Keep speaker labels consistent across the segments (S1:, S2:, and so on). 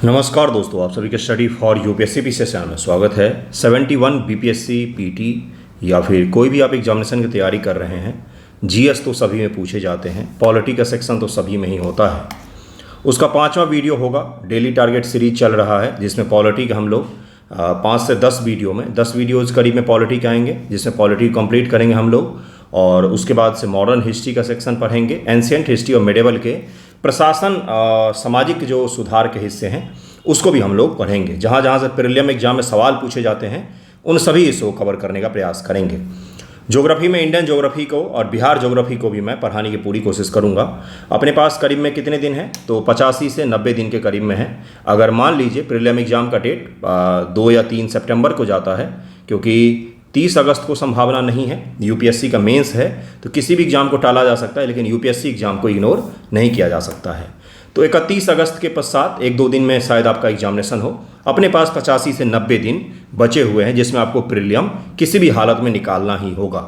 S1: नमस्कार दोस्तों, आप सभी के study for UPSC P session में स्वागत है। 71 बीपीएससी पीटी या फिर कोई भी आप एग्जामिनेशन की तैयारी कर रहे हैं, जीएस तो सभी में पूछे जाते हैं, पॉलिटी का सेक्शन तो सभी में ही होता है। उसका 5वां वीडियो होगा। डेली टारगेट सीरीज चल रहा है जिसमें पॉलिटी का हम लोग 5 से 10 वीडियो में 10 वीडियोज़ करीब में पॉलिटी के आएंगे, जिसमें पॉलिटी कंप्लीट करेंगे हम लोग। और उसके बाद से मॉडर्न हिस्ट्री का सेक्शन पढ़ेंगे, एंशिएंट हिस्ट्री और मेडिवल के प्रशासन सामाजिक जो सुधार के हिस्से हैं उसको भी हम लोग पढ़ेंगे। जहाँ जहाँ से प्रीलिम एग्जाम में सवाल पूछे जाते हैं उन सभी इसको कवर करने का प्रयास करेंगे। ज्योग्राफी में इंडियन ज्योग्राफी को और बिहार ज्योग्राफी को भी मैं पढ़ाने की पूरी कोशिश करूंगा। अपने पास करीब में कितने दिन हैं, तो 85 से 90 दिन के करीब में है। अगर मान लीजिए प्रीलिम एग्जाम का डेट 2 या 3 सितंबर को जाता है, क्योंकि 30 अगस्त को संभावना नहीं है, यूपीएससी का मेंस है, तो किसी भी एग्जाम को टाला जा सकता है, लेकिन यूपीएससी एग्जाम को इग्नोर नहीं किया जा सकता है। तो 31 अगस्त के पश्चात 1-2 दिन में शायद आपका एग्जामिनेशन हो। अपने पास 85 से 90 दिन बचे हुए हैं, जिसमें आपको प्रीलिम किसी भी हालत में निकालना ही होगा।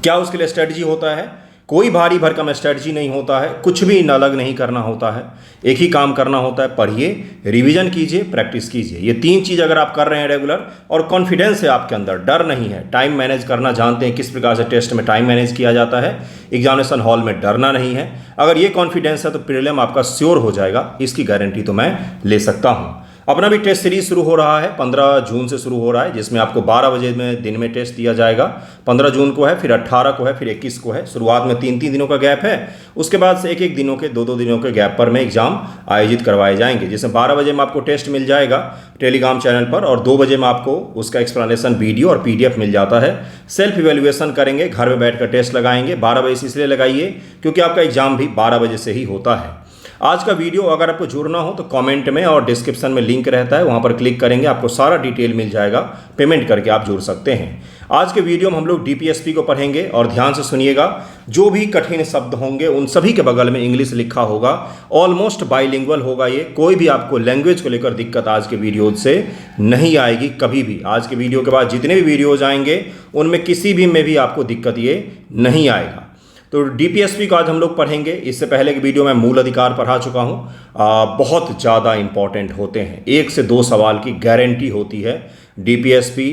S1: क्या उसके लिए स्ट्रेटजी होता है? कोई भारी भरकम स्ट्रेटजी नहीं होता है, कुछ भी अलग नहीं करना होता है। एक ही काम करना होता है, पढ़िए, रिवीजन कीजिए, प्रैक्टिस कीजिए। ये 3 चीज़ अगर आप कर रहे हैं रेगुलर और कॉन्फिडेंस है आपके अंदर, डर नहीं है, टाइम मैनेज करना जानते हैं, किस प्रकार से टेस्ट में टाइम मैनेज किया जाता है, एग्जामिनेशन हॉल में डरना नहीं है, अगर ये कॉन्फिडेंस है तो प्रीलिम आपका श्योर हो जाएगा। इसकी गारंटी तो मैं ले सकता हूँ। अपना भी टेस्ट सीरीज शुरू हो रहा है, 15 जून से शुरू हो रहा है, जिसमें आपको 12 बजे में दिन में टेस्ट दिया जाएगा। 15 जून को है, फिर 18 को है, फिर 21 को है। शुरुआत में 3-3 दिनों का गैप है, उसके बाद से 1-1 दिनों के 2-2 दिनों के गैप पर में एग्जाम आयोजित करवाए जाएंगे, जिसमें 12 बजे में आपको टेस्ट मिल जाएगा टेलीग्राम चैनल पर, और 2 बजे में आपको उसका एक्सप्लेनेशन वीडियो और पीडीएफ मिल जाता है। सेल्फ इवेल्युएशन करेंगे, घर में बैठकर टेस्ट लगाएंगे। 12 बजे से इसलिए लगाइए क्योंकि आपका एग्जाम भी 12 बजे से ही होता है। आज का वीडियो अगर आपको जुड़ना हो तो कमेंट में और डिस्क्रिप्शन में लिंक रहता है, वहां पर क्लिक करेंगे, आपको सारा डिटेल मिल जाएगा, पेमेंट करके आप जुड़ सकते हैं। आज के वीडियो में हम लोग डीपीएसपी को पढ़ेंगे और ध्यान से सुनिएगा। जो भी कठिन शब्द होंगे उन सभी के बगल में इंग्लिश लिखा होगा। ऑलमोस्ट बाइलिंगुअल होगा ये, कोई भी आपको लैंग्वेज को लेकर दिक्कत आज के वीडियो से नहीं आएगी कभी भी। आज के वीडियो के बाद जितने भी वीडियोज आएंगे उनमें किसी भी में भी आपको दिक्कत ये नहीं आएगा। तो डीपीएसपी को आज हम लोग पढ़ेंगे। इससे पहले के वीडियो में मूल अधिकार पढ़ा चुका हूँ। बहुत ज़्यादा इंपॉर्टेंट होते हैं, 1 से 2 सवाल की गारंटी होती है। डीपीएसपी,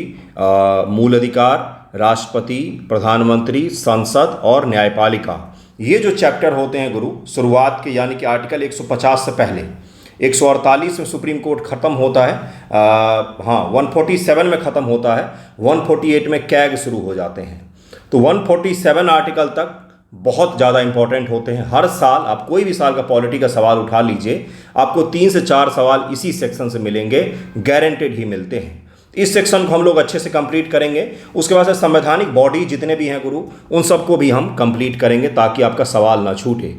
S1: मूल अधिकार, राष्ट्रपति, प्रधानमंत्री, संसद और न्यायपालिका, ये जो चैप्टर होते हैं गुरु, शुरुआत के यानी कि आर्टिकल 150 से पहले 148 में सुप्रीम कोर्ट ख़त्म होता है, 147 में ख़त्म होता है, 148 में कैग शुरू हो जाते हैं। तो 147 आर्टिकल तक बहुत ज़्यादा इंपॉर्टेंट होते हैं। हर साल आप कोई भी साल का पॉलिटी का सवाल उठा लीजिए, आपको 3 से 4 सवाल इसी सेक्शन से मिलेंगे, गारंटेड ही मिलते हैं। इस सेक्शन को हम लोग अच्छे से कंप्लीट करेंगे। उसके बाद से संवैधानिक बॉडी जितने भी हैं गुरु, उन सबको भी हम कंप्लीट करेंगे ताकि आपका सवाल ना छूटे।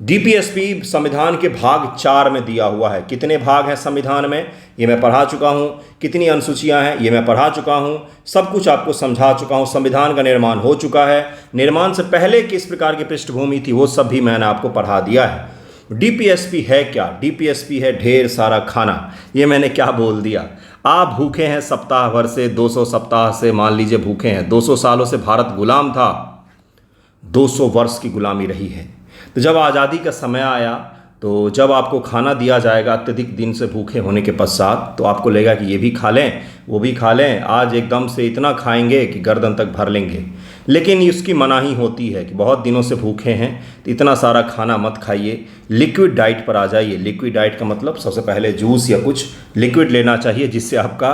S1: डीपीएसपी संविधान के भाग 4 में दिया हुआ है। कितने भाग हैं संविधान में, ये मैं पढ़ा चुका हूँ। कितनी अनुसूचियाँ हैं, ये मैं पढ़ा चुका हूँ। सब कुछ आपको समझा चुका हूँ। संविधान का निर्माण हो चुका है, निर्माण से पहले किस प्रकार की पृष्ठभूमि थी वो सब भी मैंने आपको पढ़ा दिया है। डीपीएसपी है क्या? डीपीएसपी है ढेर सारा खाना। ये मैंने क्या बोल दिया? आप भूखे हैं सप्ताह भर से, 200 सप्ताह से मान लीजिए भूखे हैं। 200 सालों से भारत गुलाम था, 200 वर्ष की गुलामी रही है। तो जब आज़ादी का समय आया, तो जब आपको खाना दिया जाएगा अत्यधिक दिन से भूखे होने के पश्चात, तो आपको लगेगा कि ये भी खा लें, वो भी खा लें, आज एकदम से इतना खाएंगे कि गर्दन तक भर लेंगे। लेकिन इसकी मनाही होती है कि बहुत दिनों से भूखे हैं तो इतना सारा खाना मत खाइए, लिक्विड डाइट पर आ जाइए। लिक्विड डाइट का मतलब सबसे पहले जूस या कुछ लिक्विड लेना चाहिए जिससे आपका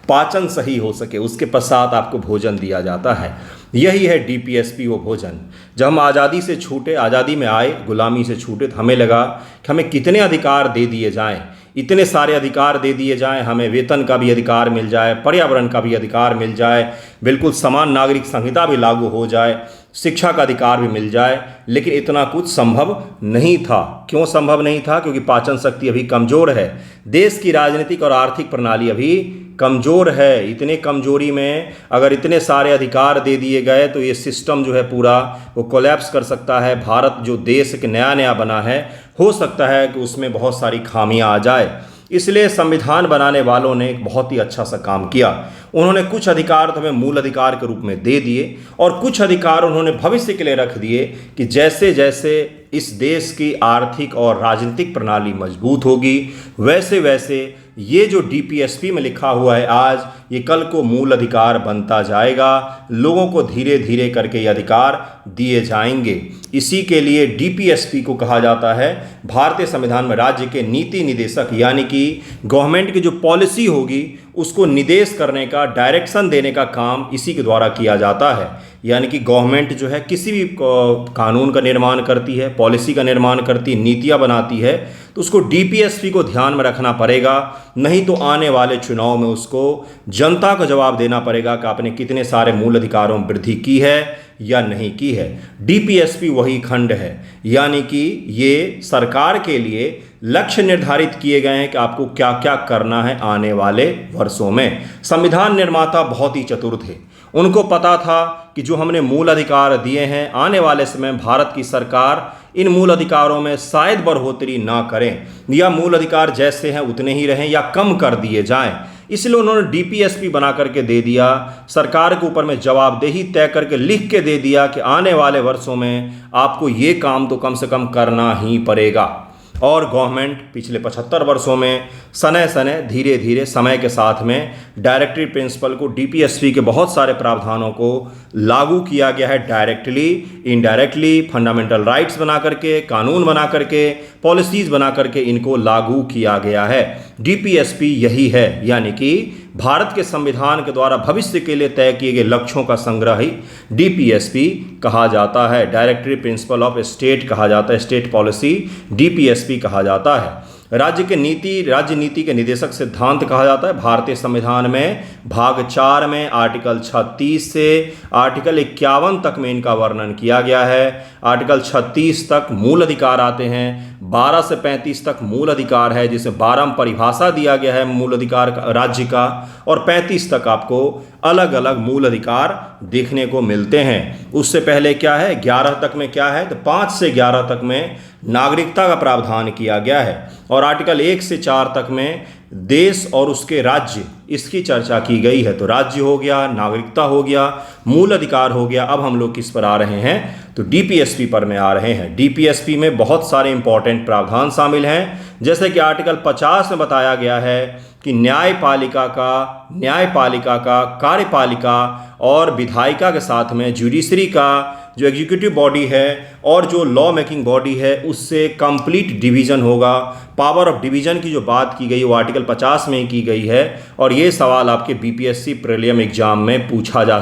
S1: पाचन सही हो सके, उसके पश्चात आपको भोजन दिया जाता है। यही है डीपीएसपी, वो भोजन। जब हम आज़ादी से छूटे, आज़ादी में आए, गुलामी से छूटे, तो हमें लगा कि हमें कितने अधिकार दे दिए जाएं, इतने सारे अधिकार दे दिए जाएं, हमें वेतन का भी अधिकार मिल जाए, पर्यावरण का भी अधिकार मिल जाए, बिल्कुल समान नागरिक संहिता भी लागू हो जाए, शिक्षा का अधिकार भी मिल जाए। लेकिन इतना कुछ संभव नहीं था। क्यों संभव नहीं था? क्योंकि पाचन शक्ति अभी कमज़ोर है, देश की राजनीतिक और आर्थिक प्रणाली अभी कमज़ोर है। इतने कमजोरी में अगर इतने सारे अधिकार दे दिए गए तो ये सिस्टम जो है पूरा वो कोलैप्स कर सकता है। भारत जो देश एक नया नया बना है, हो सकता है कि उसमें बहुत सारी खामियां आ जाए। इसलिए संविधान बनाने वालों ने एक बहुत ही अच्छा सा काम किया। उन्होंने कुछ अधिकार तो हमें मूल अधिकार के रूप में दे दिए और कुछ अधिकार उन्होंने भविष्य के लिए रख दिए कि जैसे जैसे इस देश की आर्थिक और राजनीतिक प्रणाली मजबूत होगी, वैसे वैसे ये जो डीपीएसपी में लिखा हुआ है आज, ये कल को मूल अधिकार बनता जाएगा। लोगों को धीरे धीरे करके ये अधिकार दिए जाएंगे। इसी के लिए डीपीएसपी को कहा जाता है भारतीय संविधान में राज्य के नीति निदेशक, यानी कि गवर्नमेंट की जो पॉलिसी होगी उसको निर्देश करने का, डायरेक्शन देने का काम इसी के द्वारा किया जाता है। यानी कि गवर्नमेंट जो है किसी भी कानून का निर्माण करती है, पॉलिसी का निर्माण करती है, नीतियाँ बनाती है, तो उसको डीपीएसपी को ध्यान में रखना पड़ेगा। नहीं तो आने वाले चुनाव में उसको जनता को जवाब देना पड़ेगा कि आपने कितने सारे मूल अधिकारों में वृद्धि की है या नहीं की है। डीपीएसपी वही खंड है, यानी कि ये सरकार के लिए लक्ष्य निर्धारित किए गए हैं कि आपको क्या क्या करना है आने वाले वर्षों में। संविधान निर्माता बहुत ही चतुर थे। उनको पता था कि जो हमने मूल अधिकार दिए हैं, आने वाले समय भारत की सरकार इन मूल अधिकारों में शायद बढ़ोतरी ना करें, या मूल अधिकार जैसे हैं उतने ही रहें या कम कर दिए जाएं। इसलिए उन्होंने डीपीएसपी बना करके दे दिया। सरकार के ऊपर में जवाबदेही तय करके लिख के दे दिया कि आने वाले वर्षों में आपको ये काम तो कम से कम करना ही पड़ेगा। और गवर्नमेंट पिछले 75 वर्षों में सने सने धीरे धीरे समय के साथ में डायरेक्टरी प्रिंसिपल को, डीपीएसपी के बहुत सारे प्रावधानों को लागू किया गया है, डायरेक्टली, इनडायरेक्टली, फंडामेंटल राइट्स बना करके, कानून बना करके, पॉलिसीज बना करके इनको लागू किया गया है। डीपीएसपी यही है, यानी कि भारत के संविधान के द्वारा भविष्य के लिए तय किए गए लक्ष्यों का संग्रह ही डीपीएसपी कहा जाता है। डायरेक्टरी प्रिंसिपल ऑफ स्टेट कहा जाता है, स्टेट पॉलिसी डीपीएसपी कहा जाता है। राज्य नीति के निदेशक सिद्धांत कहा जाता है। भारतीय संविधान में भाग 4 में आर्टिकल 36 से आर्टिकल 51 तक में इनका वर्णन किया गया है। आर्टिकल 36 तक मूल अधिकार आते हैं, 12 से 35 तक मूल अधिकार है, जिसे 12 में परिभाषा दिया गया है मूल अधिकार राज्य का, और 35 तक आपको अलग अलग मूल अधिकार देखने को मिलते हैं। उससे पहले क्या है, 11 तक में क्या है, तो 5 से 11 तक में नागरिकता का प्रावधान किया गया है, और आर्टिकल 1 से 4 तक में देश और उसके राज्य, इसकी चर्चा की गई है। तो राज्य हो गया, नागरिकता हो गया, मूल अधिकार हो गया। अब हम लोग किस पर आ रहे हैं, तो डीपीएसपी पर में आ रहे हैं। डीपीएसपी में बहुत सारे इंपॉर्टेंट प्रावधान शामिल हैं, जैसे कि आर्टिकल 50 में बताया गया है कि न्यायपालिका का, कार्यपालिका और विधायिका के साथ में ज्यूडिशरी का जो एग्जीक्यूटिव बॉडी है और जो लॉ मेकिंग बॉडी है, उससे कंप्लीट डिवीज़न होगा। पावर ऑफ डिवीज़न की जो बात की गई वो आर्टिकल 50 में की गई है, और ये सवाल आपके बीपीएससी प्रीलिम एग्जाम में पूछा जा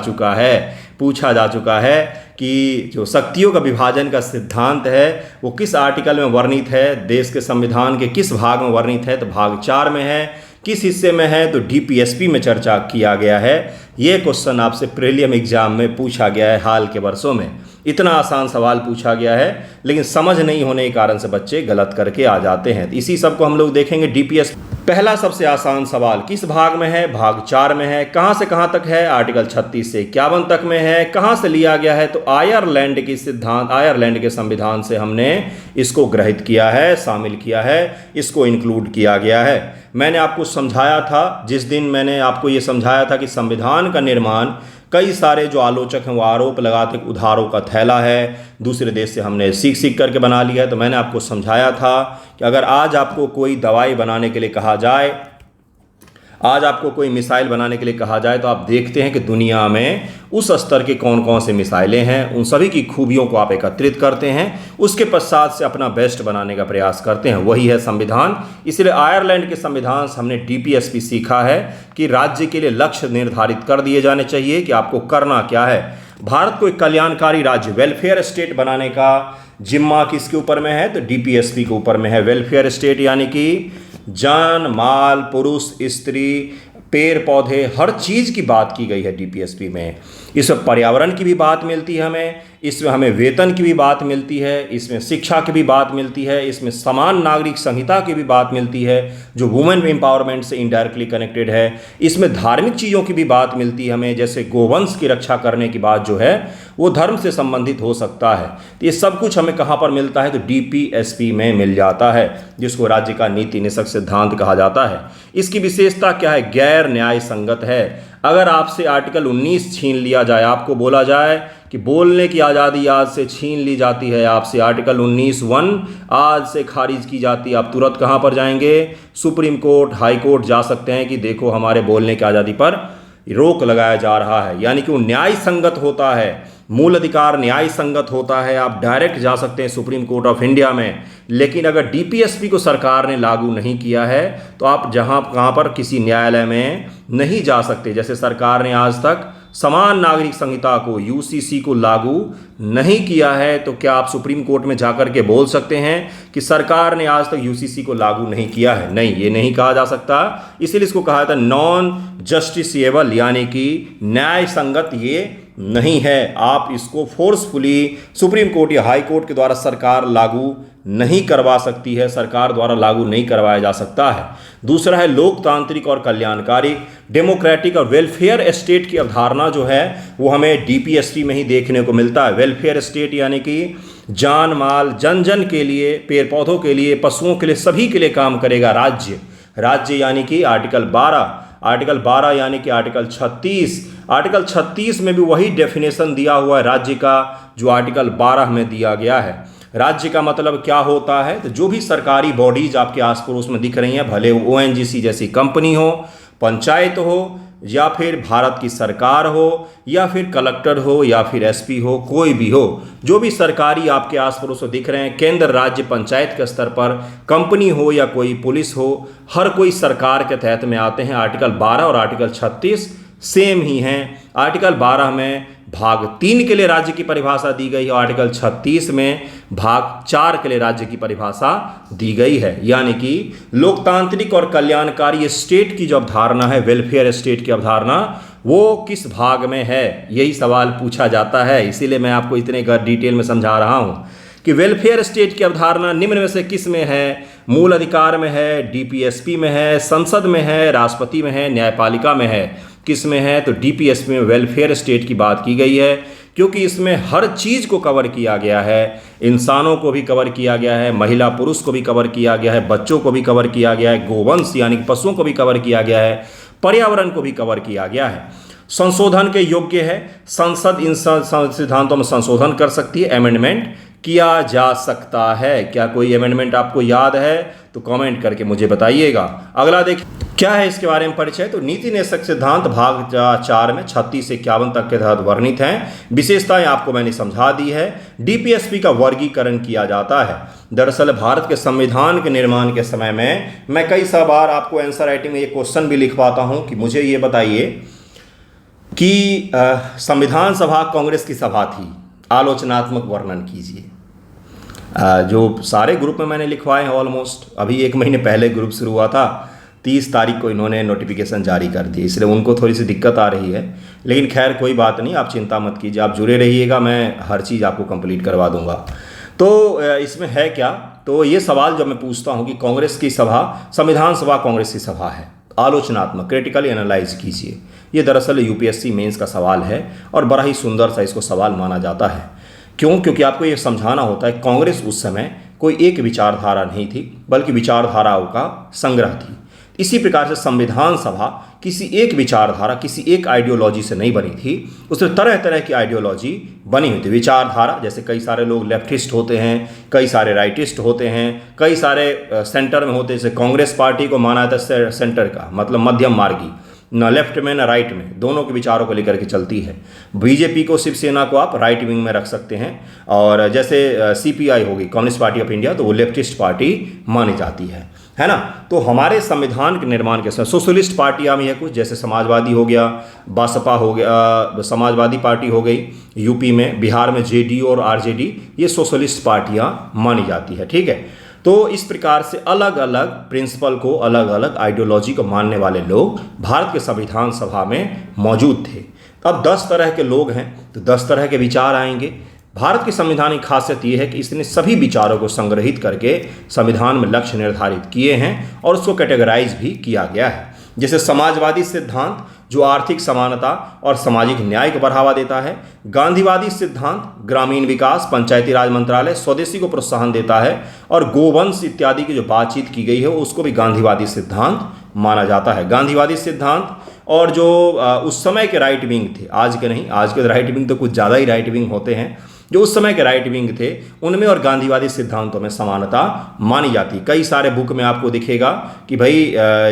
S1: चुका है कि जो शक्तियों का विभाजन का सिद्धांत है वो किस आर्टिकल में वर्णित है, देश के संविधान के किस भाग में वर्णित है, तो भाग 4 में है। किस हिस्से में है, तो डीपीएसपी में चर्चा किया गया है। ये क्वेश्चन आपसे प्रीलिम एग्जाम में पूछा गया है हाल के वर्षों में। इतना आसान सवाल पूछा गया है, लेकिन समझ नहीं होने के कारण से बच्चे गलत करके आ जाते हैं। तो इसी सब को हम लोग देखेंगे। डीपीएस पहला सबसे आसान सवाल किस भाग में है, भाग 4 में है। कहाँ से कहाँ तक है, आर्टिकल 36 से 51 तक में है। कहाँ से लिया गया है, तो आयरलैंड के संविधान से हमने इसको ग्रहित किया है, शामिल किया है, इसको इंक्लूड किया गया है। मैंने आपको समझाया था, जिस दिन मैंने आपको ये समझाया था कि संविधान का निर्माण कई सारे जो आलोचक हैं वो आरोप लगाते हैं उधारों का थैला है, दूसरे देश से हमने सीख करके बना लिया है। तो मैंने आपको समझाया था कि अगर आज आपको कोई दवाई बनाने के लिए कहा जाए, आज आपको कोई मिसाइल बनाने के लिए कहा जाए, तो आप देखते हैं कि दुनिया में उस स्तर के कौन कौन से मिसाइलें हैं, उन सभी की खूबियों को आप एकत्रित करते हैं, उसके पश्चात से अपना बेस्ट बनाने का प्रयास करते हैं। वही है संविधान। इसलिए आयरलैंड के संविधान से हमने डीपीएसपी सीखा है कि राज्य के लिए लक्ष्य निर्धारित कर दिए जाने चाहिए कि आपको करना क्या है। भारत को एक कल्याणकारी राज्य, वेलफेयर स्टेट बनाने का जिम्मा किसके ऊपर में है, तो डीपीएसपी के ऊपर में है। वेलफेयर स्टेट यानी कि जान, माल, पुरुष, स्त्री, पेड़ पौधे, हर चीज़ की बात की गई है डीपीएसपी में। इसमें पर्यावरण की भी बात मिलती है हमें, इसमें हमें वेतन की भी बात मिलती है, इसमें शिक्षा की भी बात मिलती है, इसमें समान नागरिक संहिता की भी बात मिलती है जो वुमेन एम्पावरमेंट से इनडायरेक्टली कनेक्टेड है। इसमें धार्मिक चीज़ों की भी बात मिलती है हमें, जैसे गोवंश की रक्षा करने की बात जो है वो धर्म से संबंधित हो सकता है। तो ये सब कुछ हमें कहाँ पर मिलता है, तो डीपीएसपी में मिल जाता है, जिसको राज्य का नीति निदेशक सिद्धांत कहा जाता है। इसकी विशेषता क्या है, गैर न्याय संगत है। अगर आपसे आर्टिकल 19 छीन लिया जाए, आपको बोला जाए कि बोलने की आज़ादी आज से छीन ली जाती है आपसे, आर्टिकल 19(1) आज से खारिज की जाती है। आप तुरंत कहाँ पर जाएंगे? सुप्रीम कोर्ट, हाई कोर्ट जा सकते हैं कि देखो हमारे बोलने की आज़ादी पर रोक लगाया जा रहा है, यानी कि वो न्याय संगत होता है, मूल अधिकार न्याय संगत होता है। आप डायरेक्ट जा सकते हैं सुप्रीम कोर्ट ऑफ इंडिया में। लेकिन अगर डीपीएसपी को सरकार ने लागू नहीं किया है तो आप कहाँ पर किसी न्यायालय में नहीं जा सकते। जैसे सरकार ने आज तक समान नागरिक संहिता को, यूसीसी को लागू नहीं किया है, तो क्या आप सुप्रीम कोर्ट में जाकर के बोल सकते हैं कि सरकार ने आज तक यूसीसी को लागू नहीं किया है? नहीं, ये नहीं कहा जा सकता। इसीलिए इसको कहा था नॉन जस्टिसिएबल, यानी कि न्याय संगत ये नहीं है। आप इसको फोर्सफुली सुप्रीम कोर्ट या हाई कोर्ट के द्वारा सरकार लागू नहीं करवा सकती है, सरकार द्वारा लागू नहीं करवाया जा सकता है। दूसरा है लोकतांत्रिक और कल्याणकारी, डेमोक्रेटिक और वेलफेयर स्टेट की अवधारणा जो है वो हमें डीपीएसपी में ही देखने को मिलता है। वेलफेयर स्टेट यानी कि जान माल, जन जन के लिए, पेड़ पौधों के लिए, पशुओं के लिए, सभी के लिए काम करेगा राज्य। राज्य यानी कि आर्टिकल 12 यानी कि आर्टिकल 36 में भी वही डेफिनेशन दिया हुआ है राज्य का जो आर्टिकल 12 में दिया गया है। राज्य का मतलब क्या होता है? तो जो भी सरकारी बॉडीज आपके आस पड़ोस में दिख रही हैं, भले वो ओएनजीसी जैसी कंपनी हो, पंचायत हो, या फिर भारत की सरकार हो, या फिर कलेक्टर हो, या फिर एसपी हो, कोई भी हो, जो भी सरकारी आपके आस पड़ोस में दिख रहे हैं, केंद्र राज्य पंचायत के स्तर पर कंपनी हो या कोई पुलिस हो, हर कोई सरकार के तहत में आते हैं। आर्टिकल 12 और आर्टिकल 36 सेम ही हैं। आर्टिकल 12 में भाग 3 के लिए राज्य की परिभाषा दी गई है, आर्टिकल 36 में भाग 4 के लिए राज्य की परिभाषा दी गई है। यानी कि लोकतांत्रिक और कल्याणकारी स्टेट की जो अवधारणा है, वेलफेयर स्टेट की अवधारणा, वो किस भाग में है, यही सवाल पूछा जाता है। इसीलिए मैं आपको इतने डिटेल में समझा रहा हूँ कि वेलफेयर स्टेट की अवधारणा निम्न में से किस में है? मूल अधिकार में है, डीपीएसपी में है, संसद में है, राष्ट्रपति में है, न्यायपालिका में है। किस में है? तो डीपीएसपी में वेलफेयर स्टेट की बात की गई है, क्योंकि इसमें हर चीज़ को कवर किया गया है। इंसानों को भी कवर किया गया है, महिला पुरुष को भी कवर किया गया है, बच्चों को भी कवर किया गया है, गोवंश यानी कि पशुओं को भी कवर किया गया है, पर्यावरण को भी कवर किया गया है। संशोधन के योग्य है, संसद इन सिद्धांतों में संशोधन कर सकती है, अमेंडमेंट किया जा सकता है। क्या कोई अमेंडमेंट आपको याद है? तो कमेंट करके मुझे बताइएगा। अगला देखिए क्या है इसके बारे में परिचय। तो नीति निषेध सिद्धांत भाग 4 में 36 से 51 तक के तहत वर्णित हैं। विशेषताएं आपको मैंने समझा दी है। डीपीएसपी का वर्गीकरण किया जाता है। दरअसल भारत के संविधान के निर्माण के समय में मैं कई बार आपको आंसर राइटिंग में ये क्वेश्चन भी लिखवाता हूँ कि मुझे ये बताइए कि संविधान सभा कांग्रेस की सभा थी, आलोचनात्मक वर्णन कीजिए। जो सारे ग्रुप में मैंने लिखवाए हैं ऑलमोस्ट, अभी 1 महीने पहले ग्रुप शुरू हुआ था, 30 तारीख को इन्होंने नोटिफिकेशन जारी कर दी, इसलिए उनको थोड़ी सी दिक्कत आ रही है। लेकिन खैर कोई बात नहीं, आप चिंता मत कीजिए, आप जुड़े रहिएगा, मैं हर चीज़ आपको कंप्लीट करवा दूंगा। तो इसमें है क्या? तो ये सवाल जब मैं पूछता हूँ कि कांग्रेस की सभा, संविधान सभा कांग्रेस की सभा है, आलोचनात्मक, क्रिटिकली एनालाइज कीजिए। ये दरअसल यूपीएससी मेंस का सवाल है और बड़ा ही सुंदर सा इसको सवाल माना जाता है। क्यों? क्योंकि आपको ये समझाना होता है कांग्रेस उस समय कोई एक विचारधारा नहीं थी, बल्कि विचारधाराओं का संग्रह थी। इसी प्रकार से संविधान सभा किसी एक विचारधारा, किसी एक आइडियोलॉजी से नहीं बनी थी, उसमें तरह तरह की आइडियोलॉजी बनी हुई थी। विचारधारा जैसे कई सारे लोग लेफ्टिस्ट होते हैं, कई सारे राइटिस्ट होते हैं, कई सारे सेंटर में होते हैं। जैसे कांग्रेस पार्टी को माना जाता है सेंटर का, मतलब मध्यम मार्गी, ना लेफ्ट में ना राइट में, दोनों के विचारों को लेकर के चलती है। बीजेपी को, शिवसेना को आप राइट विंग में रख सकते हैं। और जैसे सीपीआई होगी, कम्युनिस्ट पार्टी ऑफ इंडिया, तो वो लेफ्टिस्ट पार्टी मानी जाती है ना। तो हमारे संविधान के निर्माण के समय सोशलिस्ट पार्टियाँ भी है कुछ, जैसे समाजवादी हो गया, बसपा हो गया, समाजवादी पार्टी हो गई यूपी में, बिहार में जेडीयू और आरजेडी, ये सोशलिस्ट पार्टियाँ मानी जाती है। ठीक है, तो इस प्रकार से अलग अलग प्रिंसिपल को, अलग अलग आइडियोलॉजी को मानने वाले लोग भारत के संविधान सभा में मौजूद थे। अब 10 तरह के लोग हैं तो 10 तरह के विचार आएंगे। भारत की संविधान की खासियत यह है कि इसने सभी विचारों को संग्रहित करके संविधान में लक्ष्य निर्धारित किए हैं और उसको कैटेगराइज भी किया गया है। जैसे समाजवादी सिद्धांत जो आर्थिक समानता और सामाजिक न्याय को बढ़ावा देता है, गांधीवादी सिद्धांत ग्रामीण विकास, पंचायती राज मंत्रालय, स्वदेशी को प्रोत्साहन देता है, और गोवंश इत्यादि की जो बातचीत की गई है उसको भी गांधीवादी सिद्धांत माना जाता है। गांधीवादी सिद्धांत और जो उस समय के राइट विंग थे, आज के नहीं, आज के राइट विंग तो कुछ ज़्यादा ही राइट विंग होते हैं, जो उस समय के राइट विंग थे उनमें और गांधीवादी सिद्धांतों में समानता मानी जाती। कई सारे बुक में आपको दिखेगा कि भाई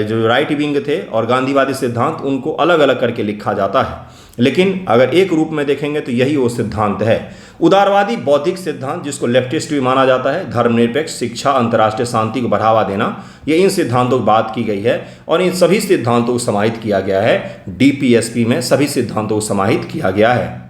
S1: जो राइट विंग थे और गांधीवादी सिद्धांत उनको अलग अलग करके लिखा जाता है, लेकिन अगर एक रूप में देखेंगे तो यही वो सिद्धांत है। उदारवादी बौद्धिक सिद्धांत, जिसको लेफ्टिस्ट भी माना जाता है, धर्मनिरपेक्ष शिक्षा, अंतर्राष्ट्रीय शांति को बढ़ावा देना, ये इन सिद्धांतों की बात की गई है और इन सभी सिद्धांतों को समाहित किया गया है। डीपीएसपी में सभी सिद्धांतों को समाहित किया गया है।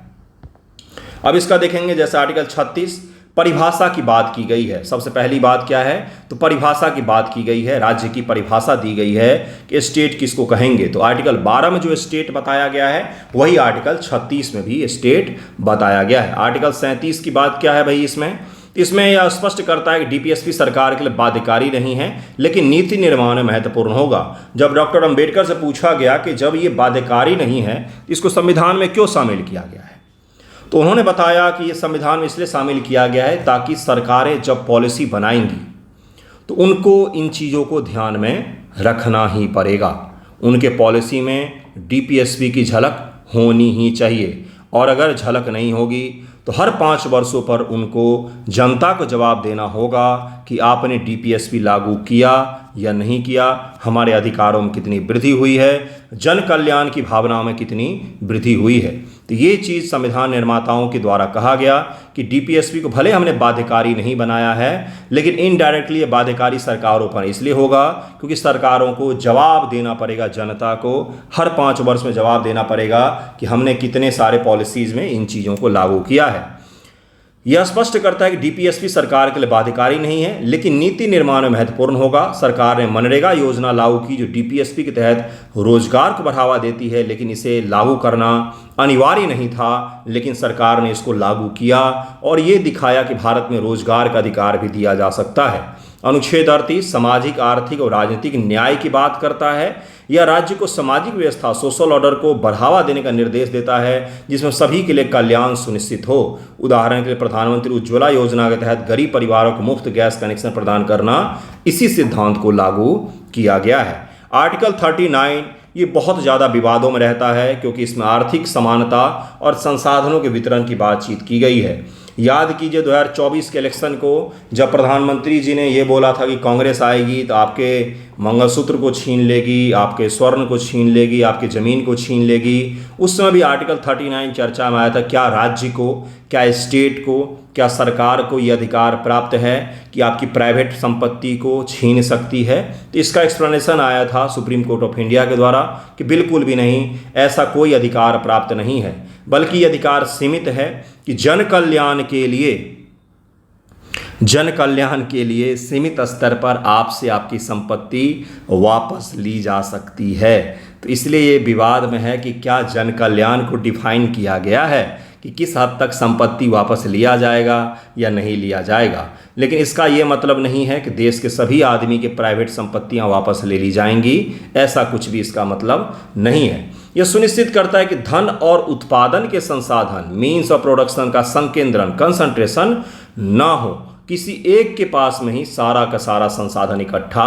S1: अब इसका देखेंगे, जैसे आर्टिकल 36 परिभाषा की बात की गई है। सबसे पहली बात क्या है, तो परिभाषा की बात की गई है, राज्य की परिभाषा दी गई है कि स्टेट किसको कहेंगे। तो आर्टिकल 12 में जो स्टेट बताया गया है वही आर्टिकल 36 में भी स्टेट बताया गया है। आर्टिकल 37 की बात क्या है भाई, इसमें यह स्पष्ट करता है कि डीपीएसपी सरकार के लिए बाध्यकारी नहीं है, लेकिन नीति निर्माण में महत्वपूर्ण होगा। जब डॉक्टर अंबेडकर से पूछा गया कि जब ये बाध्यकारी नहीं है, इसको संविधान में क्यों शामिल किया गया है, तो उन्होंने बताया कि ये संविधान में इसलिए शामिल किया गया है ताकि सरकारें जब पॉलिसी बनाएंगी तो उनको इन चीज़ों को ध्यान में रखना ही पड़ेगा। उनके पॉलिसी में डीपीएसपी की झलक होनी ही चाहिए, और अगर झलक नहीं होगी तो हर 5 वर्षों पर उनको जनता को जवाब देना होगा कि आपने डीपीएसपी लागू किया या नहीं किया, हमारे अधिकारों में कितनी वृद्धि हुई है, जन कल्याण की भावना में कितनी वृद्धि हुई है। तो ये चीज़ संविधान निर्माताओं के द्वारा कहा गया कि डीपीएसपी को भले हमने बाध्यकारी नहीं बनाया है, लेकिन इनडायरेक्टली ये बाध्यकारी सरकारों पर इसलिए होगा क्योंकि सरकारों को जवाब देना पड़ेगा, जनता को हर 5 वर्ष में जवाब देना पड़ेगा कि हमने कितने सारे पॉलिसीज़ में इन चीज़ों को लागू किया है। यह स्पष्ट करता है कि डीपीएसपी सरकार के लिए बाध्यकारी नहीं है, लेकिन नीति निर्माण में महत्वपूर्ण होगा। सरकार ने मनरेगा योजना लागू की जो डीपीएसपी के तहत रोजगार को बढ़ावा देती है, लेकिन इसे लागू करना अनिवार्य नहीं था, लेकिन सरकार ने इसको लागू किया और ये दिखाया कि भारत में रोजगार का अधिकार भी दिया जा सकता है। अनुच्छेद 38 सामाजिक, आर्थिक और राजनीतिक न्याय की बात करता है। यह राज्य को सामाजिक व्यवस्था, सोशल ऑर्डर को बढ़ावा देने का निर्देश देता है जिसमें सभी के लिए कल्याण सुनिश्चित हो। उदाहरण के लिए प्रधानमंत्री उज्ज्वला योजना के तहत गरीब परिवारों को मुफ्त गैस कनेक्शन प्रदान करना इसी सिद्धांत को लागू किया गया है। आर्टिकल 39 ये बहुत ज़्यादा विवादों में रहता है क्योंकि इसमें आर्थिक समानता और संसाधनों के वितरण की बातचीत की गई है। याद कीजिए 2024 के इलेक्शन को, जब प्रधानमंत्री जी ने ये बोला था कि कांग्रेस आएगी तो आपके मंगलसूत्र को छीन लेगी, आपके स्वर्ण को छीन लेगी, आपकी ज़मीन को छीन लेगी। उस समय भी आर्टिकल 39 चर्चा में आया था। क्या राज्य को, क्या स्टेट को, क्या सरकार को ये अधिकार प्राप्त है कि आपकी प्राइवेट संपत्ति को छीन सकती है? तो इसका एक्सप्लेनेशन आया था सुप्रीम कोर्ट ऑफ इंडिया के द्वारा कि बिल्कुल भी नहीं, ऐसा कोई अधिकार प्राप्त नहीं है, बल्कि ये अधिकार सीमित है कि जन कल्याण के लिए सीमित स्तर पर आपसे आपकी संपत्ति वापस ली जा सकती है। तो इसलिए ये विवाद में है कि क्या जन कल्याण को डिफाइन किया गया है कि किस हद तक संपत्ति वापस लिया जाएगा या नहीं लिया जाएगा। लेकिन इसका ये मतलब नहीं है कि देश के सभी आदमी के प्राइवेट संपत्तियां वापस ले ली जाएंगी, ऐसा कुछ भी इसका मतलब नहीं है। यह सुनिश्चित करता है कि धन और उत्पादन के संसाधन, मीन्स ऑफ प्रोडक्शन का संकेंद्रण, कंसंट्रेशन ना हो, किसी एक के पास में ही सारा का सारा संसाधन इकट्ठा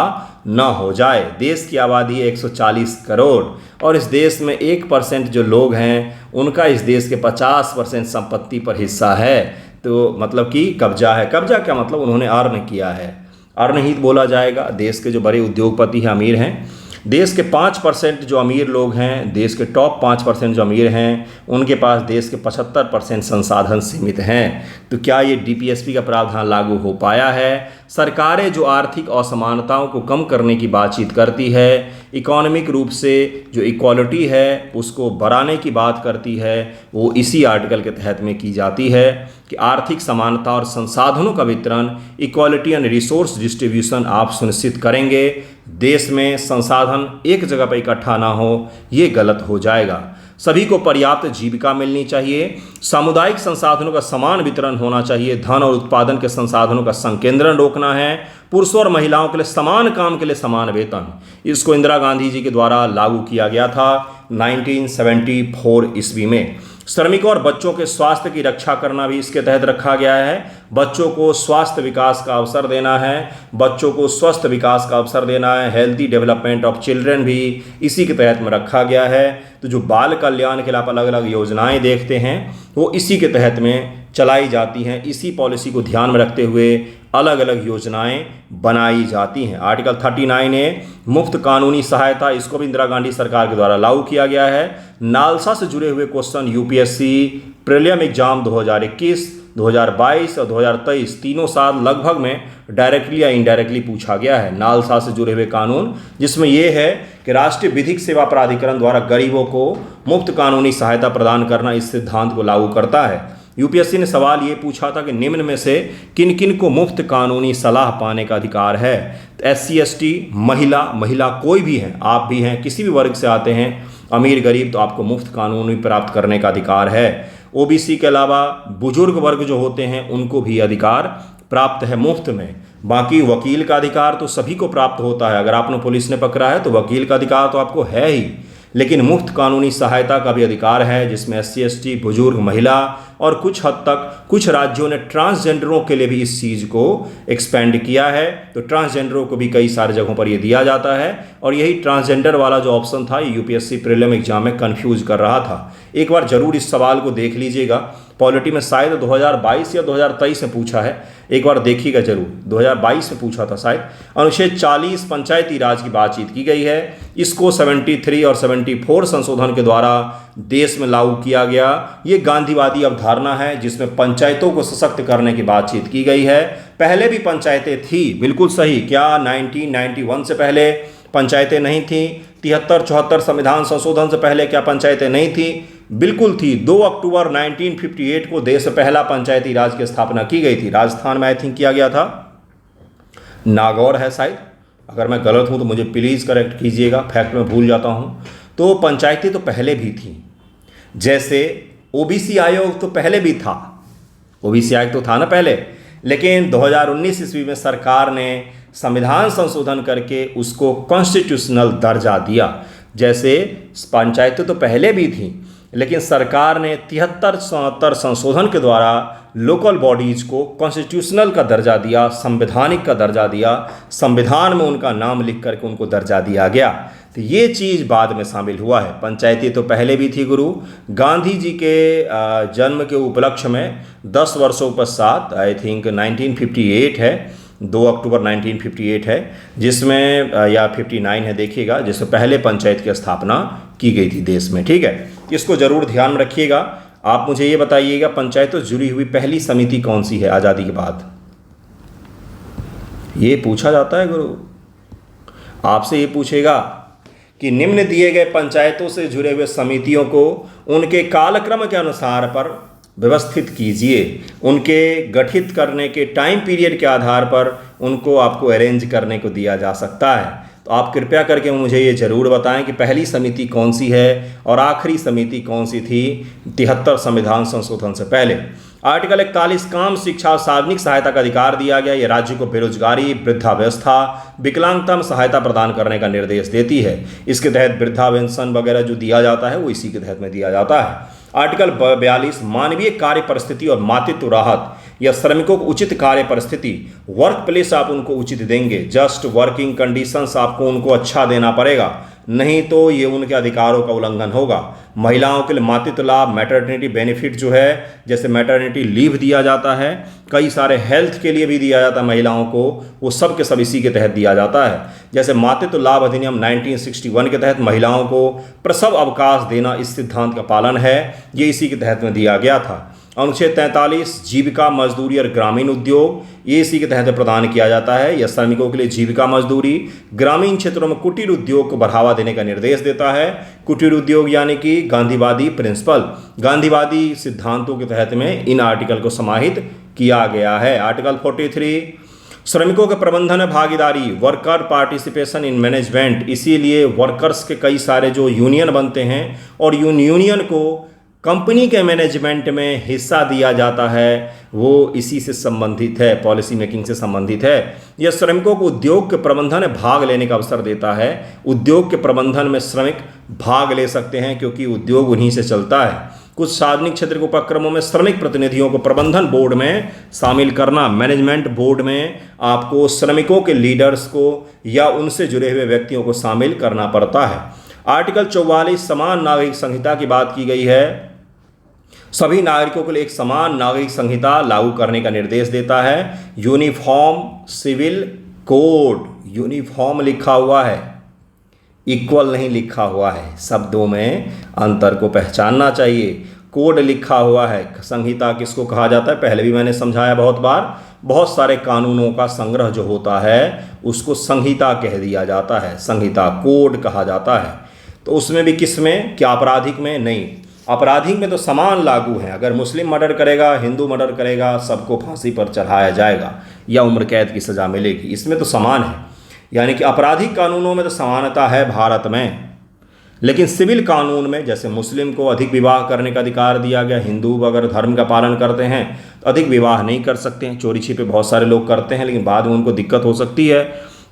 S1: ना हो जाए। देश की आबादी है 140 करोड़ और इस देश में 1% जो लोग हैं उनका इस देश के 50% संपत्ति पर हिस्सा है। तो मतलब कि कब्जा है। कब्जा क्या मतलब, उन्होंने अर्न किया है, अर्न ही बोला जाएगा। देश के जो बड़े उद्योगपति हैं, अमीर हैं, देश के 5% जो अमीर लोग हैं, देश के टॉप 5% जो अमीर हैं, उनके पास देश के 75% संसाधन सीमित हैं। तो क्या ये डीपीएसपी का प्रावधान लागू हो पाया है? सरकारें जो आर्थिक असमानताओं को कम करने की बातचीत करती है, इकोनॉमिक रूप से जो इक्वालिटी है उसको बढ़ाने की बात करती है, वो इसी आर्टिकल के तहत में की जाती है कि आर्थिक समानता और संसाधनों का वितरण, इक्वालिटी एंड रिसोर्स डिस्ट्रीब्यूशन आप सुनिश्चित करेंगे। देश में संसाधन एक जगह पर इकट्ठा ना हो, ये गलत हो जाएगा। सभी को पर्याप्त जीविका मिलनी चाहिए, सामुदायिक संसाधनों का समान वितरण होना चाहिए, धन और उत्पादन के संसाधनों का संकेंद्रण रोकना है, पुरुषों और महिलाओं के लिए समान काम के लिए समान वेतन। इसको इंदिरा गांधी जी के द्वारा लागू किया गया था 1974 ईस्वी में। श्रमिकों और बच्चों के स्वास्थ्य की रक्षा करना भी इसके तहत रखा गया है बच्चों को स्वास्थ्य विकास का अवसर देना है, बच्चों को स्वस्थ विकास का अवसर देना है। हेल्दी डेवलपमेंट ऑफ चिल्ड्रन भी इसी के तहत में रखा गया है। तो जो बाल कल्याण के लिए आप अलग अलग योजनाएं देखते हैं वो इसी के तहत में चलाई जाती हैं। इसी पॉलिसी को ध्यान में रखते हुए अलग अलग योजनाएं बनाई जाती हैं। आर्टिकल 39A मुफ्त कानूनी सहायता, इसको भी इंदिरा गांधी सरकार के द्वारा लागू किया गया है। नालसा से जुड़े हुए क्वेश्चन यूपीएससी प्रीलिम एग्जाम 2021, 2022 और 2023 तीनों साल लगभग में डायरेक्टली या इनडायरेक्टली पूछा गया है। नालसा से जुड़े हुए कानून, जिसमें यह है कि राष्ट्रीय विधिक सेवा प्राधिकरण द्वारा गरीबों को मुफ्त कानूनी सहायता प्रदान करना इस सिद्धांत को लागू करता है। यूपीएससी ने सवाल ये पूछा था कि निम्न में से किन किन को मुफ्त कानूनी सलाह पाने का अधिकार है। तो SC ST, महिला कोई भी हैं, आप भी हैं, किसी भी वर्ग से आते हैं, अमीर गरीब, तो आपको मुफ्त कानूनी प्राप्त करने का अधिकार है। OBC के अलावा बुजुर्ग वर्ग जो होते हैं उनको भी अधिकार प्राप्त है मुफ्त में। बाकी वकील का अधिकार तो सभी को प्राप्त होता है। अगर आपने पुलिस ने पकड़ा है तो वकील का अधिकार तो आपको है ही, लेकिन मुफ्त कानूनी सहायता का भी अधिकार है, जिसमें SC ST, बुजुर्ग, महिला और कुछ हद तक कुछ राज्यों ने ट्रांसजेंडरों के लिए भी इस चीज़ को एक्सपेंड किया है। तो ट्रांसजेंडरों को भी कई सारी जगहों पर ये दिया जाता है। और यही ट्रांसजेंडर वाला जो ऑप्शन था ये यूपीएससी प्रीलिम एग्जाम में कंफ्यूज कर रहा था। एक बार जरूर इस सवाल को देख लीजिएगा, पॉलिटी में शायद 2022 या 2023 में पूछा है, एक बार देखिएगा जरूर। 2022 में पूछा था शायद। अनुच्छेद 40 पंचायती राज की बातचीत की गई है। इसको 73 और 74 संशोधन के द्वारा देश में लागू किया गया। ये गांधीवादी अवधारणा है जिसमें पंचायतों को सशक्त करने की बातचीत की गई है। पहले भी पंचायतें थी, बिल्कुल सही। क्या 1991 से पहले पंचायतें नहीं थी? 73-74 संविधान संशोधन से पहले क्या पंचायतें नहीं थी? बिल्कुल थी। 2 अक्टूबर 1958 को देश में पहला पंचायती राज की स्थापना की गई थी। राजस्थान में आई थिंक किया गया था, नागौर है शायद। अगर मैं गलत हूं तो मुझे प्लीज़ करेक्ट कीजिएगा, फैक्ट में भूल जाता हूं। तो पंचायतें तो पहले भी थी। जैसे OBC आयोग तो पहले भी था, OBC आयोग तो था ना पहले, लेकिन 2019 ईस्वी में सरकार ने संविधान संशोधन करके उसको कॉन्स्टिट्यूशनल दर्जा दिया। जैसे पंचायतें तो पहले भी थीं, लेकिन सरकार ने 73-74 संशोधन के द्वारा लोकल बॉडीज़ को कॉन्स्टिट्यूशनल का दर्जा दिया, संवैधानिक का दर्जा दिया। संविधान में उनका नाम लिख करके उनको दर्जा दिया गया। तो ये चीज़ बाद में शामिल हुआ है। पंचायतें तो पहले भी थी गुरु। गांधी जी के जन्म के उपलक्ष्य में 10 वर्षों पश्चात आई थिंक 1958 है, 2 अक्टूबर 1958 है, जिसमें या 59 है देखिएगा, जिसमें पहले पंचायत की स्थापना की गई थी देश में। ठीक है, इसको ज़रूर ध्यान में रखिएगा। आप मुझे ये बताइएगा, पंचायतों से जुड़ी हुई पहली समिति कौन सी है आज़ादी के बाद? ये पूछा जाता है गुरु, आपसे ये पूछेगा कि निम्न दिए गए पंचायतों से जुड़े हुए समितियों को उनके कालक्रम के अनुसार पर व्यवस्थित कीजिए। उनके गठित करने के टाइम पीरियड के आधार पर उनको आपको अरेंज करने को दिया जा सकता है। तो आप कृपया करके मुझे ये ज़रूर बताएं कि पहली समिति कौन सी है और आखिरी समिति कौन सी थी 73 संविधान संशोधन से पहले। आर्टिकल 41 काम, शिक्षा और सार्वजनिक सहायता का अधिकार दिया गया। यह राज्य को बेरोजगारी, वृद्धावस्था, विकलांगता में सहायता प्रदान करने का निर्देश देती है। इसके तहत वृद्धा पेंशन वगैरह जो दिया जाता है वो इसी के तहत में दिया जाता है। आर्टिकल 42 मानवीय कार्य परिस्थिति और मातृत्व राहत, या श्रमिकों को उचित कार्य परिस्थिति, वर्क प्लेस आप उनको उचित देंगे, जस्ट वर्किंग कंडीशंस आपको उनको अच्छा देना पड़ेगा, नहीं तो ये उनके अधिकारों का उल्लंघन होगा। महिलाओं के लिए मातृत्व लाभ, मैटरनिटी बेनिफिट जो है, जैसे मैटरनिटी लीव दिया जाता है, कई सारे हेल्थ के लिए भी दिया जाता है महिलाओं को, वो सब के सब इसी के तहत दिया जाता है। जैसे मातृत्व लाभ अधिनियम 1961 के तहत महिलाओं को प्रसव अवकाश देना, इस सिद्धांत का पालन है, ये इसी के तहत में दिया गया था। अनुच्छेद 43 जीविका मजदूरी और ग्रामीण उद्योग, ये इसी के तहत प्रदान किया जाता है। यह श्रमिकों के लिए जीविका मजदूरी, ग्रामीण क्षेत्रों में कुटीर उद्योग को बढ़ावा देने का निर्देश देता है। कुटीर उद्योग यानी कि गांधीवादी प्रिंसिपल, गांधीवादी सिद्धांतों के तहत में इन आर्टिकल को समाहित किया गया है। आर्टिकल 43 श्रमिकों के प्रबंधन में भागीदारी, वर्कर पार्टिसिपेशन इन मैनेजमेंट, इसीलिए वर्कर्स के कई सारे जो यूनियन बनते हैं और यूनियन को कंपनी के मैनेजमेंट में हिस्सा दिया जाता है, वो इसी से संबंधित है, पॉलिसी मेकिंग से संबंधित है। यह श्रमिकों को उद्योग के प्रबंधन में भाग लेने का अवसर देता है। उद्योग के प्रबंधन में श्रमिक भाग ले सकते हैं क्योंकि उद्योग उन्हीं से चलता है। कुछ सार्वजनिक क्षेत्र के उपक्रमों में श्रमिक प्रतिनिधियों को प्रबंधन बोर्ड में शामिल करना। मैनेजमेंट बोर्ड में आपको श्रमिकों के लीडर्स को या उनसे जुड़े हुए व्यक्तियों को शामिल करना पड़ता है। आर्टिकल 44 समान नागरिक संहिता की बात की गई है। सभी नागरिकों के लिए एक समान नागरिक संहिता लागू करने का निर्देश देता है। यूनिफॉर्म सिविल कोड, यूनिफॉर्म लिखा हुआ है, इक्वल नहीं लिखा हुआ है, शब्दों में अंतर को पहचानना चाहिए। कोड लिखा हुआ है। संहिता किसको कहा जाता है, पहले भी मैंने समझाया बहुत बार। बहुत सारे कानूनों का संग्रह जो होता है उसको संहिता कह दिया जाता है, संहिता कोड कहा जाता है। तो उसमें भी किस में, क्या आपराधिक में? नहीं, आपराधिक में तो समान लागू है। अगर मुस्लिम मर्डर करेगा, हिंदू मर्डर करेगा, सबको फांसी पर चढ़ाया जाएगा या उम्र कैद की सज़ा मिलेगी। इसमें तो समान है, यानी कि आपराधिक कानूनों में तो समानता है भारत में। लेकिन सिविल कानून में जैसे मुस्लिम को अधिक विवाह करने का अधिकार दिया गया, हिंदू अगर धर्म का पालन करते हैं तो अधिक विवाह नहीं कर सकते हैं। चोरी छिपे बहुत सारे लोग करते हैं, लेकिन बाद में उनको दिक्कत हो सकती है।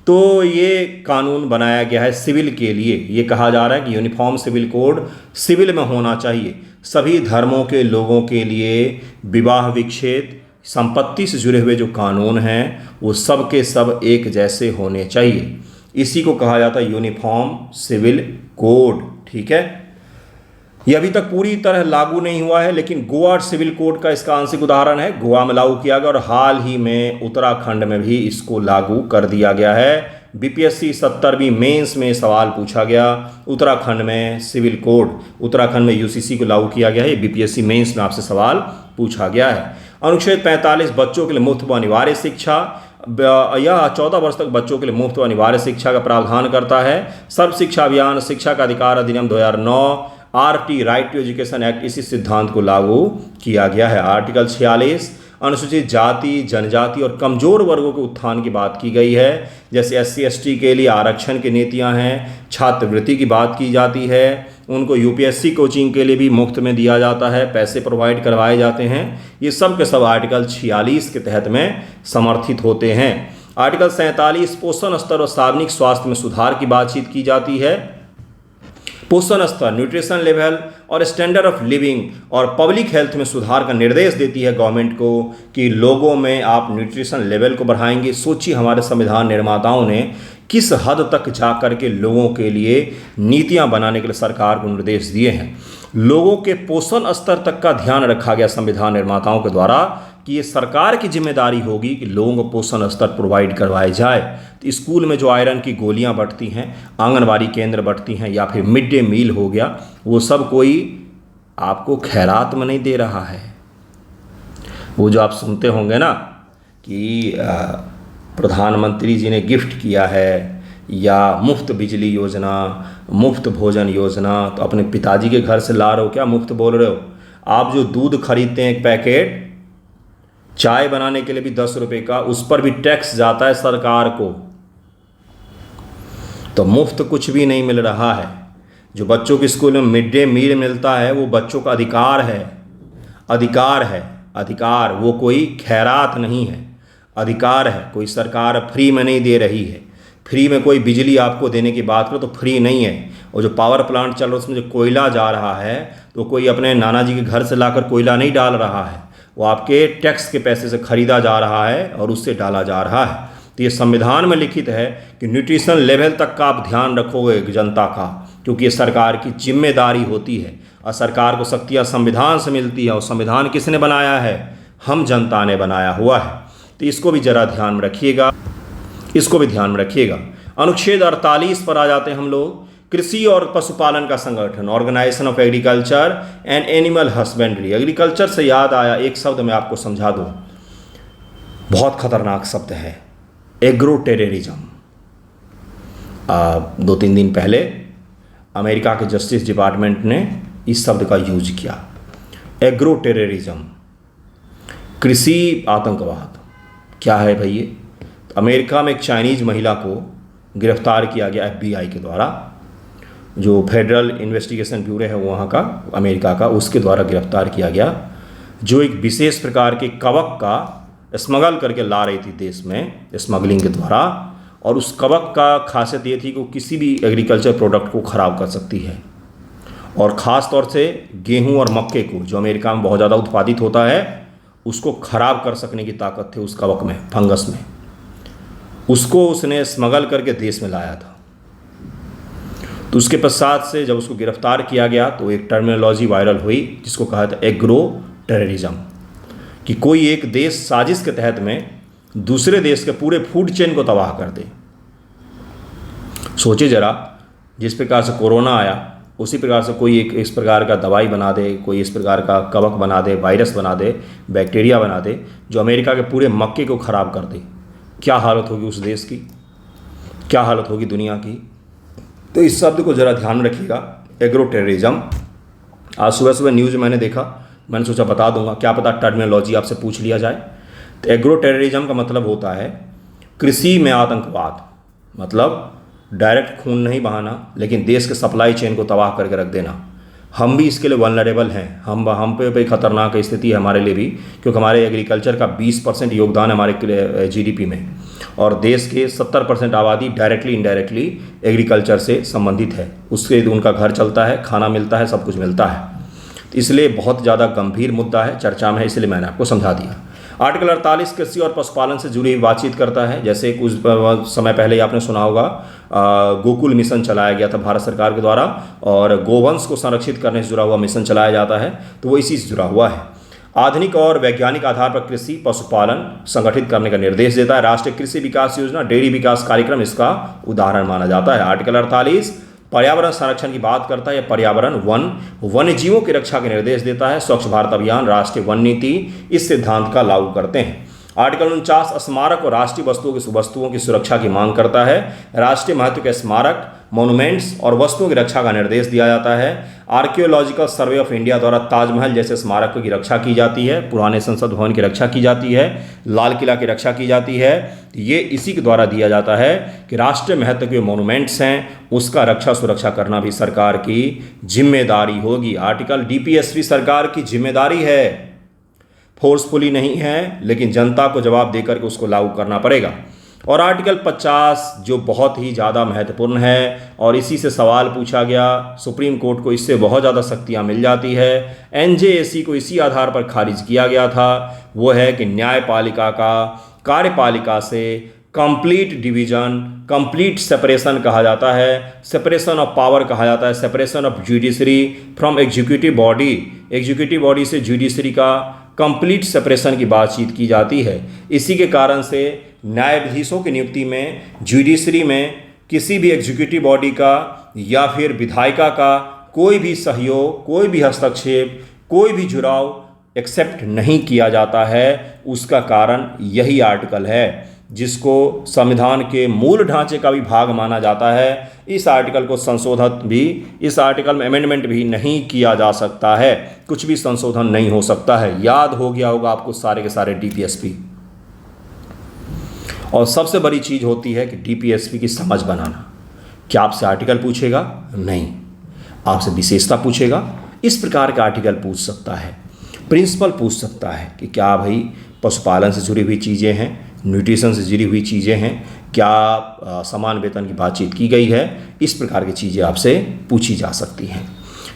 S1: तो ये कानून बनाया गया है सिविल के लिए। ये कहा जा रहा है कि यूनिफॉर्म सिविल कोड सिविल में होना चाहिए। सभी धर्मों के लोगों के लिए विवाह विच्छेद, संपत्ति से जुड़े हुए जो कानून हैं वो सब के सब एक जैसे होने चाहिए। इसी को कहा जाता है यूनिफॉर्म सिविल कोड। ठीक है, ये अभी तक पूरी तरह लागू नहीं हुआ है, लेकिन गोवा सिविल कोड का इसका आंशिक उदाहरण है। गोवा में लागू किया गया और हाल ही में उत्तराखंड में भी इसको लागू कर दिया गया है। बीपीएससी 70वीं मेंस में सवाल पूछा गया, उत्तराखंड में सिविल कोड, उत्तराखंड में यूसीसी को लागू किया गया है। ये बीपीएससी मेंस में आपसे सवाल पूछा गया है। अनुच्छेद 45 बच्चों के लिए मुफ्त व अनिवार्य शिक्षा, यह 14 वर्ष तक बच्चों के लिए मुफ्त व अनिवार्य शिक्षा का प्रावधान करता है। सर्व शिक्षा अभियान, शिक्षा का अधिकार अधिनियम 2009, RT right to education act इसी सिद्धांत को लागू किया गया है। आर्टिकल 46 अनुसूचित जाति, जनजाति और कमजोर वर्गों के उत्थान की बात की गई है। जैसे एससी एसटी के लिए आरक्षण की नीतियां हैं, छात्रवृत्ति की बात की जाती है, उनको यूपीएससी कोचिंग के लिए भी मुफ्त में दिया जाता है, पैसे प्रोवाइड करवाए जाते हैं। ये सब के सब आर्टिकल 46 के तहत में समर्थित होते हैं। आर्टिकल 47 पोषण स्तर और सार्वजनिक स्वास्थ्य में सुधार की बातचीत की जाती है। पोषण स्तर, न्यूट्रिशन लेवल और स्टैंडर्ड ऑफ लिविंग और पब्लिक हेल्थ में सुधार का निर्देश देती है गवर्नमेंट को कि लोगों में आप न्यूट्रिशन लेवल को बढ़ाएंगे। सोचिए हमारे संविधान निर्माताओं ने किस हद तक जा कर के लोगों के लिए नीतियां बनाने के लिए सरकार को निर्देश दिए हैं। लोगों के पोषण स्तर तक का ध्यान रखा गया संविधान निर्माताओं के द्वारा कि ये सरकार की जिम्मेदारी होगी कि लोगों को पोषण स्तर प्रोवाइड करवाए जाए। तो स्कूल में जो आयरन की गोलियां बंटती हैं, आंगनबाड़ी केंद्र बंटती हैं, या फिर मिड डे मील हो गया, वो सब कोई आपको खैरात में नहीं दे रहा है। वो जो आप सुनते होंगे ना कि प्रधानमंत्री जी ने गिफ्ट किया है, या मुफ्त बिजली योजना, मुफ्त भोजन योजना, तो अपने पिताजी के घर से ला रहे हो क्या, मुफ्त बोल रहे हो? आप जो दूध खरीदते हैं एक पैकेट चाय बनाने के लिए भी 10 रुपये का, उस पर भी टैक्स जाता है सरकार को। तो मुफ्त कुछ भी नहीं मिल रहा है। जो बच्चों के स्कूल में मिड डे मील मिलता है वो बच्चों का अधिकार है, अधिकार है, अधिकार, वो कोई खैरात नहीं है, अधिकार है। कोई सरकार फ्री में नहीं दे रही है। फ्री में कोई बिजली आपको देने की बात करो तो फ्री नहीं है। और जो पावर प्लांट चल रहा है उसमें जो कोयला जा रहा है तो कोई अपने नाना जी के घर से लाकर कोयला नहीं डाल रहा है, वो आपके टैक्स के पैसे से खरीदा जा रहा है और उससे डाला जा रहा है। तो ये संविधान में लिखित है कि न्यूट्रिशन लेवल तक का आप ध्यान रखोगे जनता का, क्योंकि ये सरकार की जिम्मेदारी होती है और सरकार को शक्तियाँ संविधान से मिलती है। और संविधान किसने बनाया है? हम जनता ने बनाया हुआ है। तो इसको भी जरा ध्यान में रखिएगा, इसको भी ध्यान में रखिएगा। अनुच्छेद 48 पर आ जाते हैं हम लोग। कृषि और पशुपालन का संगठन, organization of agriculture and animal husbandry. Agriculture से याद आया, एक शब्द मैं आपको समझा दूं, बहुत खतरनाक शब्द है, एग्रो टेररिज्म। 2-3 दिन पहले अमेरिका के जस्टिस डिपार्टमेंट ने इस शब्द का यूज किया, एग्रो टेररिज्म, कृषि आतंकवाद। क्या है भाई ये? अमेरिका में एक चाइनीज़ महिला को गिरफ्तार किया गया FBI के द्वारा, जो फेडरल इन्वेस्टिगेशन ब्यूरो है वहाँ का, अमेरिका का, उसके द्वारा गिरफ्तार किया गया, जो एक विशेष प्रकार के कवक का स्मगल करके ला रही थी देश में, स्मगलिंग के द्वारा। और उस कवक का खासियत ये थी कि वो किसी भी एग्रीकल्चर प्रोडक्ट को ख़राब कर सकती है। और ख़ास तौर से गेहूं और मक्के को, जो अमेरिका में बहुत ज़्यादा उत्पादित होता है, उसको ख़राब कर सकने की ताकत थी उस कवक में, फंगस में। उसको उसने स्मगल करके देश में लाया था। तो उसके पश्चात से जब उसको गिरफ्तार किया गया तो एक टर्मिनोलॉजी वायरल हुई जिसको कहा था एग्रो टेररिज्म, कि कोई एक देश साजिश के तहत में दूसरे देश के पूरे फूड चेन को तबाह कर दे। सोचिए जरा, जिस प्रकार से कोरोना आया उसी प्रकार से कोई एक इस प्रकार का दवाई बना दे, कोई इस प्रकार का कवक बना दे, वायरस बना दे, बैक्टीरिया बना दे, जो अमेरिका के पूरे मक्के को ख़राब कर दे। क्या हालत होगी उस देश की, क्या हालत होगी दुनिया की। तो इस शब्द को ज़रा ध्यान रखिएगा, एग्रो टेररिज्म। आज सुबह सुबह न्यूज़ मैंने देखा, मैंने सोचा बता दूंगा, क्या पता टर्मिनोलॉजी आपसे पूछ लिया जाए। तो एग्रो टेररिज्म का मतलब होता है कृषि में आतंकवाद, मतलब डायरेक्ट खून नहीं बहाना, लेकिन देश के सप्लाई चेन को तबाह करके रख देना। हम भी इसके लिए वल्नरेबल हैं, हम पे खतरनाक स्थिति है हमारे लिए भी, क्योंकि हमारे एग्रीकल्चर का 20% योगदान है हमारे जीडीपी में, और देश के 70% आबादी डायरेक्टली इनडायरेक्टली एग्रीकल्चर से संबंधित है। उससे उनका घर चलता है, खाना मिलता है, सब कुछ मिलता है। तो इसलिए बहुत ज़्यादा गंभीर मुद्दा है, चर्चा में है, इसलिए मैंने आपको समझा दिया। आर्टिकल 48 कृषि और पशुपालन से जुड़ी हुई बातचीत करता है। जैसे कुछ समय पहले ही आपने सुना होगा, गोकुल मिशन चलाया गया था भारत सरकार के द्वारा, और गोवंश को संरक्षित करने से जुड़ा हुआ मिशन चलाया जाता है, तो वो इसी से जुड़ा हुआ है। आधुनिक और वैज्ञानिक आधार पर कृषि पशुपालन संगठित करने का निर्देश देता है। राष्ट्रीय कृषि विकास योजना, डेयरी विकास कार्यक्रम इसका उदाहरण माना जाता है। आर्टिकल 48 पर्यावरण संरक्षण की बात करता है। पर्यावरण, वन्य जीवों की रक्षा के निर्देश देता है। स्वच्छ भारत अभियान, राष्ट्रीय वन नीति इस सिद्धांत का लागू करते हैं। आर्टिकल 49 स्मारक और राष्ट्रीय वस्तुओं की सुरक्षा की मांग करता है। राष्ट्रीय महत्व के स्मारक, मोन्यूमेंट्स और वस्तुओं की रक्षा का निर्देश दिया जाता है। आर्कियोलॉजिकल सर्वे ऑफ इंडिया द्वारा ताजमहल जैसे स्मारकों की रक्षा की जाती है, पुराने संसद भवन की रक्षा की जाती है, लाल किला की रक्षा की जाती है। ये इसी के द्वारा दिया जाता है कि राष्ट्रीय महत्व के मोन्यूमेंट्स हैं, उसका रक्षा सुरक्षा करना भी सरकार की जिम्मेदारी होगी। आर्टिकल डीपीएसपी सरकार की जिम्मेदारी है, फोर्सफुली नहीं है, लेकिन जनता को जवाब देकर के उसको लागू करना पड़ेगा। और आर्टिकल 50 जो बहुत ही ज़्यादा महत्वपूर्ण है, और इसी से सवाल पूछा गया, सुप्रीम कोर्ट को इससे बहुत ज़्यादा शक्तियाँ मिल जाती है, एनजेएसी को इसी आधार पर खारिज किया गया था। वो है कि न्यायपालिका का कार्यपालिका से कंप्लीट डिवीजन, कंप्लीट सेपरेशन कहा जाता है, सेपरेशन ऑफ पावर कहा जाता है, separation of judiciary from executive body से जुडिशरी का कंप्लीट सेपरेशन की बातचीत की जाती है। इसी के कारण से न्यायाधीशों की नियुक्ति में, जुडिशरी में किसी भी एग्जीक्यूटिव बॉडी का या फिर विधायिका का कोई भी सहयोग, कोई भी हस्तक्षेप, कोई भी जुड़ाव एक्सेप्ट नहीं किया जाता है। उसका कारण यही आर्टिकल है, जिसको संविधान के मूल ढांचे का भी भाग माना जाता है। इस आर्टिकल को संशोधित भी, इस आर्टिकल में अमेंडमेंट भी नहीं किया जा सकता है, कुछ भी संशोधन नहीं हो सकता है। याद हो गया होगा आपको सारे के सारे डीपीएसपी। और सबसे बड़ी चीज़ होती है कि डीपीएसपी की समझ बनाना। क्या आपसे आर्टिकल पूछेगा? नहीं, आपसे विशेषता पूछेगा। इस प्रकार का आर्टिकल पूछ सकता है, प्रिंसिपल पूछ सकता है कि क्या भाई पशुपालन से जुड़ी हुई चीज़ें हैं, न्यूट्रिशन से जुड़ी हुई चीज़ें हैं, क्या समान वेतन की बातचीत की गई है। इस प्रकार की चीज़ें आपसे पूछी जा सकती हैं।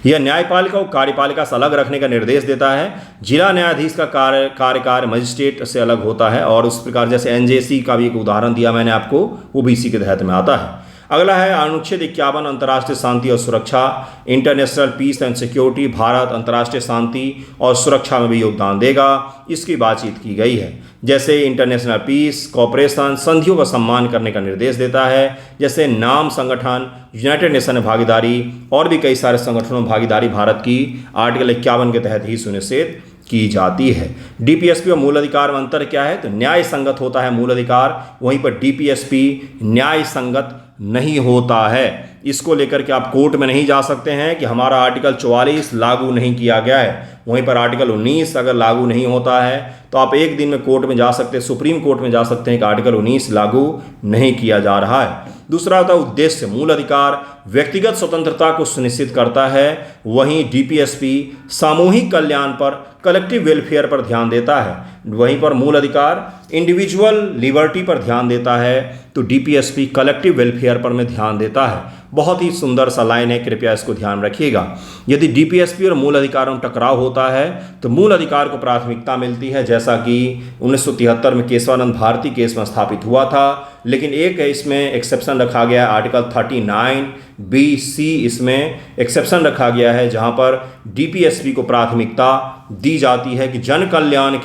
S1: यह न्यायपालिका को कार्यपालिका से अलग रखने का निर्देश देता है। जिला न्यायाधीश का कार्यकाल मजिस्ट्रेट से अलग होता है, और उस प्रकार जैसे एनजेसी का भी एक उदाहरण दिया मैंने आपको, वो भी इसी के तहत में आता है। अगला है अनुच्छेद 51, अंतर्राष्ट्रीय शांति और सुरक्षा, international peace and security. Bharat अंतर्राष्ट्रीय शांति और सुरक्षा में भी योगदान देगा, इसकी बातचीत की गई है। जैसे इंटरनेशनल पीस कॉपरेशन, संधियों का सम्मान करने का निर्देश देता है। जैसे नाम संगठन, यूनाइटेड नेशन में भागीदारी, और भी कई सारे संगठनों में भागीदारी भारत की आर्टिकल 51 के तहत ही सुनिश्चित की जाती है। डीपीएसपी और मूल अधिकार में अंतर क्या है? तो न्याय संगत होता है मूल अधिकार, वहीं पर डीपीएसपी न्याय संगत नहीं होता है। इसको लेकर के आप कोर्ट में नहीं जा सकते हैं कि हमारा आर्टिकल 44 लागू नहीं किया गया है, वहीं पर आर्टिकल 19 अगर लागू नहीं होता है तो आप एक दिन में कोर्ट में जा सकते हैं, सुप्रीम कोर्ट में जा सकते हैं कि आर्टिकल 19 लागू नहीं किया जा रहा है। दूसरा होता है उद्देश्य। मूल अधिकार व्यक्तिगत स्वतंत्रता को सुनिश्चित करता है, वहीं डीपीएसपी सामूहिक कल्याण पर कलेक्टिव वेलफेयर पर ध्यान देता है, वहीं पर मूल अधिकार इंडिविजुअल लिबर्टी पर ध्यान देता है, तो डीपीएसपी कलेक्टिव वेलफेयर पर में ध्यान देता है। बहुत ही सुंदर सा लाइन है, कृपया इसको ध्यान रखिएगा। यदि डीपीएसपी और मूल अधिकारों में टकराव होता है तो मूल अधिकार को प्राथमिकता मिलती है, जैसा कि 1973 में केशवानंद भारती केस में स्थापित हुआ था। लेकिन एक इसमें एक्सेप्शन रखा गया है, आर्टिकल 39(b)(c) इसमें एक्सेप्शन रखा गया है, जहां पर डीपीएसपी को प्राथमिकता दी जाती है कि जन कल्याण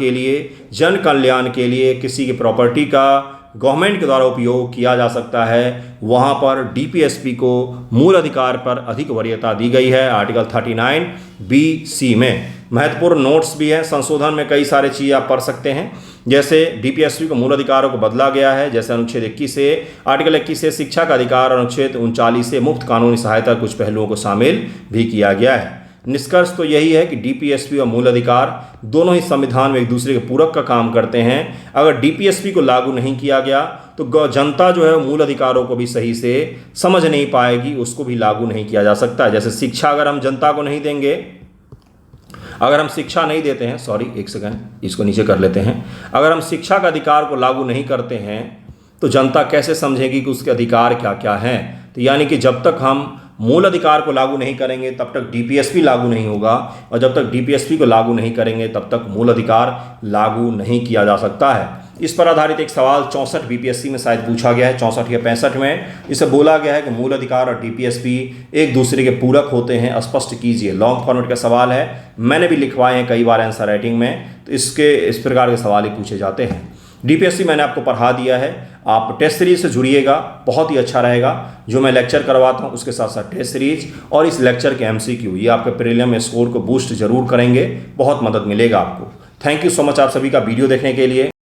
S1: के लिए किसी की प्रॉपर्टी का गवर्नमेंट के द्वारा उपयोग किया जा सकता है, वहां पर डीपीएसपी को मूल अधिकार पर अधिक वरीयता दी गई है, आर्टिकल 39(b)(c) में। महत्वपूर्ण नोट्स भी हैं, संशोधन में कई सारे चीज़ आप पढ़ सकते हैं, जैसे डीपीएसपी को मूल अधिकारों को बदला गया है, जैसे अनुच्छेद 21 से आर्टिकल 21 से शिक्षा का अधिकार और अनुच्छेद 39 से मुफ्त कानूनी सहायता कुछ पहलुओं को शामिल भी किया गया है। निष्कर्ष तो यही है कि डीपीएसपी और मूल अधिकार दोनों ही संविधान में एक दूसरे के पूरक का काम करते हैं। अगर डीपीएसपी को लागू नहीं किया गया तो जनता जो है मूल अधिकारों को भी सही से समझ नहीं पाएगी, उसको भी लागू नहीं किया जा सकता। जैसे शिक्षा अगर हम जनता को नहीं देंगे, अगर हम शिक्षा नहीं देते हैं, सॉरी एक सेकंड इसको नीचे कर लेते हैं, अगर हम शिक्षा का अधिकार को लागू नहीं करते हैं तो जनता कैसे समझेगी कि उसके अधिकार क्या क्या हैं। तो यानी कि जब तक हम मूल अधिकार को लागू नहीं करेंगे तब तक डीपीएसपी लागू नहीं होगा, और जब तक डीपीएसपी को लागू नहीं करेंगे तब तक मूल अधिकार लागू नहीं किया जा सकता है। इस पर आधारित एक सवाल 64 बीपीएससी में शायद पूछा गया है, 64 या 65 में। इसे बोला गया है कि मूल अधिकार और डीपीएसपी एक दूसरे के पूरक होते हैं, स्पष्ट कीजिए। लॉन्ग फॉर्मेट का सवाल है, मैंने भी लिखवाए हैं कई बार आंसर राइटिंग में, तो इस प्रकार के सवाल ही पूछे जाते हैं। डीपीएससी मैंने आपको पढ़ा दिया है, आप टेस्ट सीरीज से जुड़िएगा, बहुत ही अच्छा रहेगा। जो मैं लेक्चर करवाता हूँ उसके साथ साथ टेस्ट सीरीज और इस लेक्चर के एमसीक्यू, ये आपके प्रीलिम स्कोर को बूस्ट जरूर करेंगे, बहुत मदद मिलेगा आपको। थैंक यू सो मच आप सभी का वीडियो देखने के लिए।